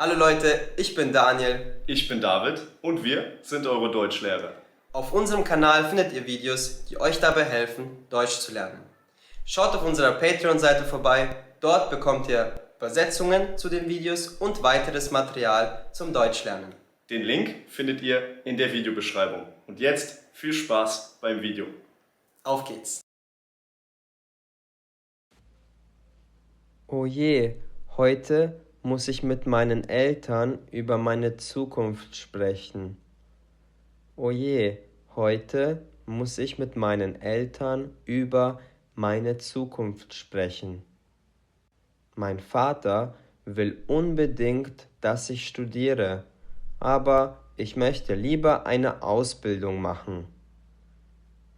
Hallo Leute, ich bin Daniel. Ich bin David und wir sind eure Deutschlehrer. Auf unserem Kanal findet ihr Videos, die euch dabei helfen, Deutsch zu lernen. Schaut auf unserer Patreon-Seite vorbei, dort bekommt ihr Übersetzungen zu den Videos und weiteres Material zum Deutschlernen. Den Link findet ihr in der Videobeschreibung. Und jetzt viel Spaß beim Video. Auf geht's! Oh je, heute muss ich mit meinen Eltern über meine Zukunft sprechen. Oh je, heute muss ich mit meinen Eltern über meine Zukunft sprechen. Mein Vater will unbedingt, dass ich studiere, aber ich möchte lieber eine Ausbildung machen.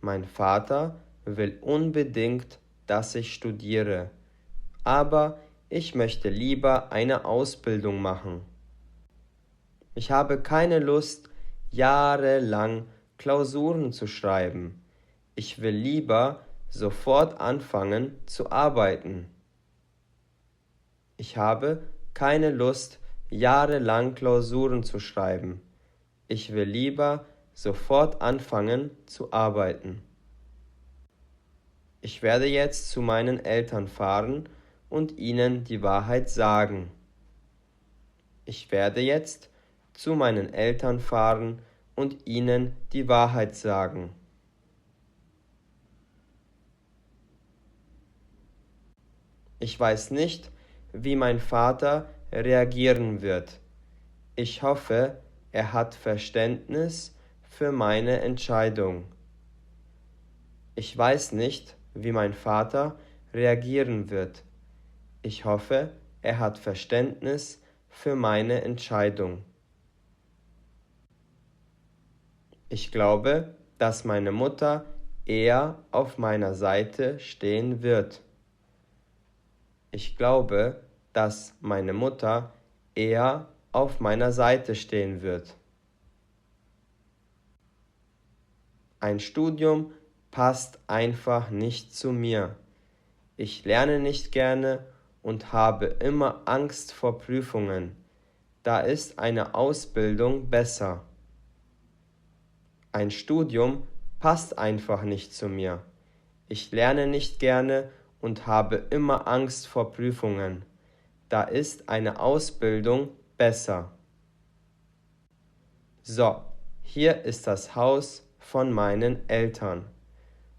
Mein Vater will unbedingt, dass ich studiere, aber ich möchte lieber eine Ausbildung machen. Ich habe keine Lust, jahrelang Klausuren zu schreiben. Ich will lieber sofort anfangen zu arbeiten. Ich habe keine Lust, jahrelang Klausuren zu schreiben. Ich will lieber sofort anfangen zu arbeiten. Ich werde jetzt zu meinen Eltern fahren und ihnen die Wahrheit sagen. Ich werde jetzt zu meinen Eltern fahren und ihnen die Wahrheit sagen. Ich weiß nicht, wie mein Vater reagieren wird. Ich hoffe, er hat Verständnis für meine Entscheidung. Ich weiß nicht, wie mein Vater reagieren wird. Ich hoffe, er hat Verständnis für meine Entscheidung. Ich glaube, dass meine Mutter eher auf meiner Seite stehen wird. Ich glaube, dass meine Mutter eher auf meiner Seite stehen wird. Ein Studium passt einfach nicht zu mir. Ich lerne nicht gerne und habe immer Angst vor Prüfungen. Da ist eine Ausbildung besser. Ein Studium passt einfach nicht zu mir. Ich lerne nicht gerne und habe immer Angst vor Prüfungen. Da ist eine Ausbildung besser. So, hier ist das Haus von meinen Eltern.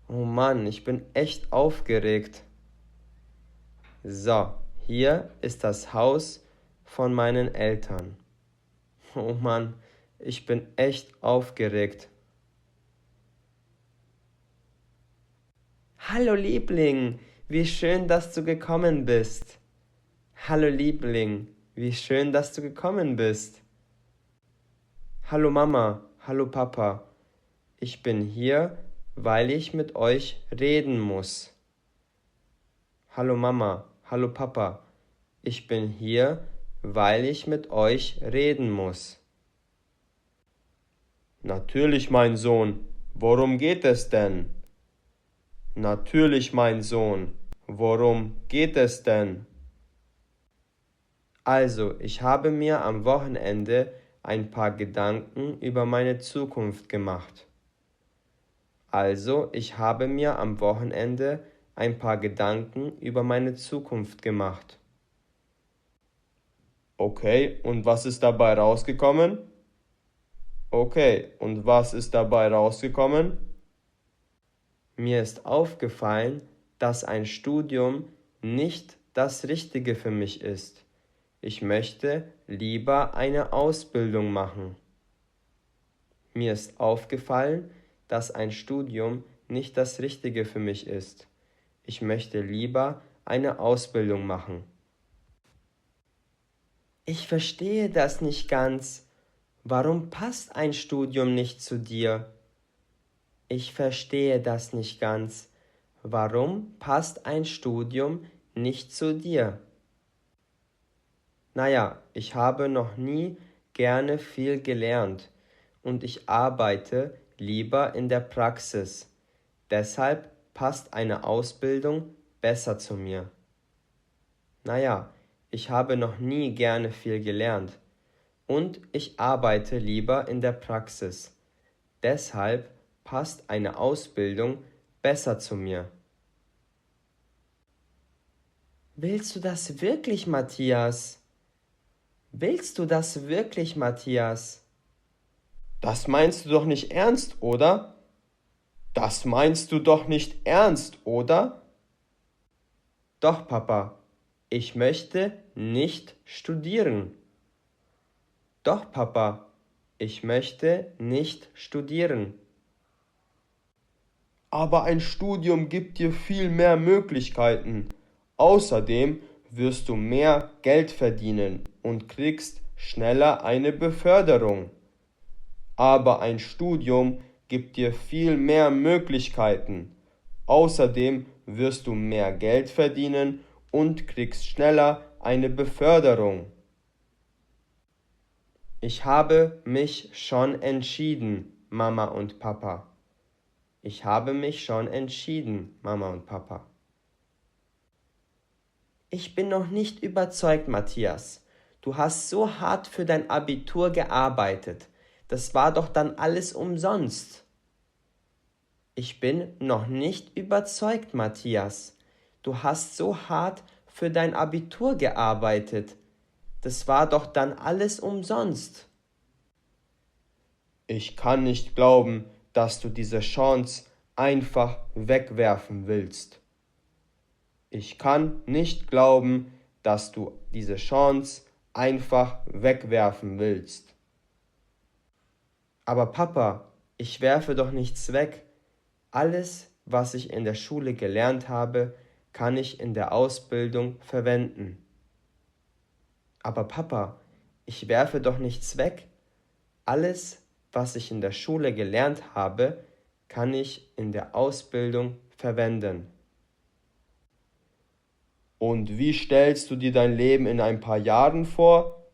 Oh Mann, ich bin echt aufgeregt. So, hier ist das Haus von meinen Eltern. Oh Mann, ich bin echt aufgeregt. Hallo Liebling, wie schön, dass du gekommen bist. Hallo Liebling, wie schön, dass du gekommen bist. Hallo Mama, hallo Papa, ich bin hier, weil ich mit euch reden muss. Hallo Mama, hallo Papa, ich bin hier, weil ich mit euch reden muss. Natürlich, mein Sohn, worum geht es denn? Natürlich, mein Sohn, worum geht es denn? Also, ich habe mir am Wochenende ein paar Gedanken über meine Zukunft gemacht. Also, ich habe mir am Wochenende ein paar Gedanken über meine Zukunft gemacht. Okay, und was ist dabei rausgekommen? Okay, und was ist dabei rausgekommen? Mir ist aufgefallen, dass ein Studium nicht das Richtige für mich ist. Ich möchte lieber eine Ausbildung machen. Mir ist aufgefallen, dass ein Studium nicht das Richtige für mich ist. Ich möchte lieber eine Ausbildung machen. Ich verstehe das nicht ganz. Warum passt ein Studium nicht zu dir? Ich verstehe das nicht ganz. Warum passt ein Studium nicht zu dir? Naja, ich habe noch nie gerne viel gelernt und ich arbeite lieber in der Praxis. Deshalb passt eine Ausbildung besser zu mir. Naja, Ich habe noch nie gerne viel gelernt und ich arbeite lieber in der Praxis. Deshalb passt eine Ausbildung besser zu mir. Willst du das wirklich, Matthias? Willst du das wirklich, Matthias? Das meinst du doch nicht ernst, oder? Das meinst du doch nicht ernst, oder? Doch, Papa, ich möchte nicht studieren. Doch, Papa, ich möchte nicht studieren. Aber ein Studium gibt dir viel mehr Möglichkeiten. Außerdem wirst du mehr Geld verdienen und kriegst schneller eine Beförderung. Aber ein Studium gibt dir viel mehr Möglichkeiten. Außerdem wirst du mehr Geld verdienen und kriegst schneller eine Beförderung. Ich habe mich schon entschieden, Mama und Papa. Ich habe mich schon entschieden, Mama und Papa. Ich bin noch nicht überzeugt, Matthias. Du hast so hart für dein Abitur gearbeitet. Das war doch dann alles umsonst. Ich bin noch nicht überzeugt, Matthias. Du hast so hart für dein Abitur gearbeitet. Das war doch dann alles umsonst. Ich kann nicht glauben, dass du diese Chance einfach wegwerfen willst. Ich kann nicht glauben, dass du diese Chance einfach wegwerfen willst. Aber Papa, ich werfe doch nichts weg. Alles, was ich in der Schule gelernt habe, kann ich in der Ausbildung verwenden. Aber Papa, ich werfe doch nichts weg. Alles, was ich in der Schule gelernt habe, kann ich in der Ausbildung verwenden. Und wie stellst du dir dein Leben in ein paar Jahren vor?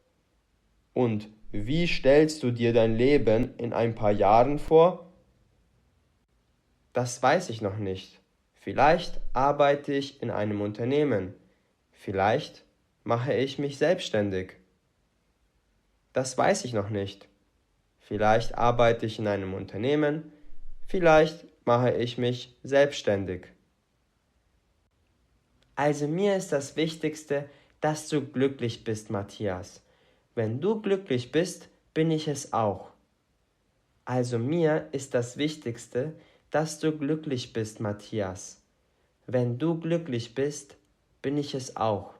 Und wie stellst du dir dein Leben in ein paar Jahren vor? Das weiß ich noch nicht. Vielleicht arbeite ich in einem Unternehmen. Vielleicht mache ich mich selbstständig. Das weiß ich noch nicht. Vielleicht arbeite ich in einem Unternehmen. Vielleicht mache ich mich selbstständig. Also mir ist das Wichtigste, dass du glücklich bist, Matthias. Wenn du glücklich bist, bin ich es auch. Also mir ist das Wichtigste, dass du glücklich bist, Matthias. Wenn du glücklich bist, bin ich es auch.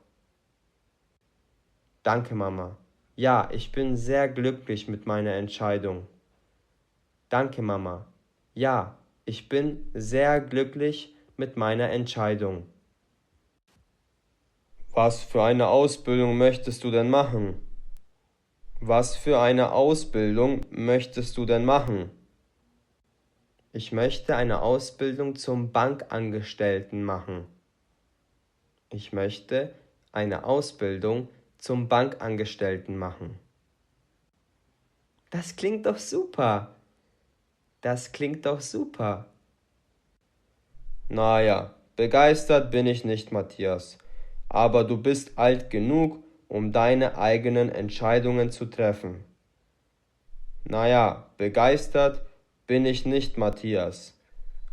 Danke, Mama. Ja, ich bin sehr glücklich mit meiner Entscheidung. Danke, Mama. Ja, ich bin sehr glücklich mit meiner Entscheidung. Was für eine Ausbildung möchtest du denn machen? Was für eine Ausbildung möchtest du denn machen? Ich möchte eine Ausbildung zum Bankangestellten machen. Ich möchte eine Ausbildung zum Bankangestellten machen. Das klingt doch super. Das klingt doch super. Naja, begeistert bin ich nicht, Matthias. Aber du bist alt genug, um deine eigenen Entscheidungen zu treffen. Naja, begeistert bin ich nicht, Matthias.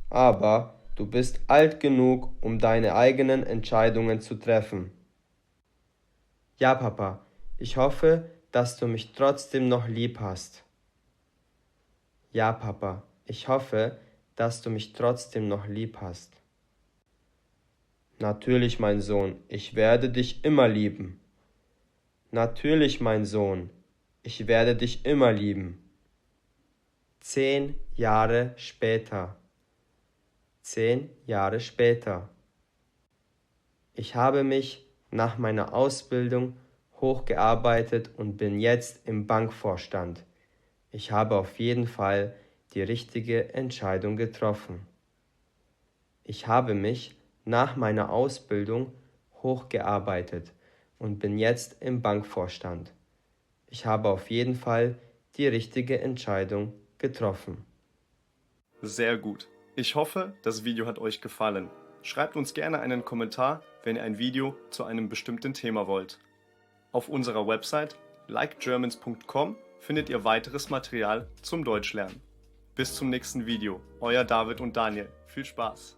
Aber du bist alt genug, um deine eigenen Entscheidungen zu treffen. Ja, Papa, ich hoffe, dass du mich trotzdem noch lieb hast. Ja, Papa, ich hoffe, dass du mich trotzdem noch lieb hast. Natürlich, mein Sohn, ich werde dich immer lieben. Natürlich, mein Sohn, ich werde dich immer lieben. 10 Jahre später. 10 Jahre später. Ich habe mich nach meiner Ausbildung hochgearbeitet und bin jetzt im Bankvorstand. Ich habe auf jeden Fall die richtige Entscheidung getroffen. Ich habe mich nach meiner Ausbildung hochgearbeitet und bin jetzt im Bankvorstand. Ich habe auf jeden Fall die richtige Entscheidung getroffen. Sehr gut. Ich hoffe, das Video hat euch gefallen. Schreibt uns gerne einen Kommentar, wenn ihr ein Video zu einem bestimmten Thema wollt. Auf unserer Website likegermans.com findet ihr weiteres Material zum Deutschlernen. Bis zum nächsten Video. Euer David und Daniel. Viel Spaß!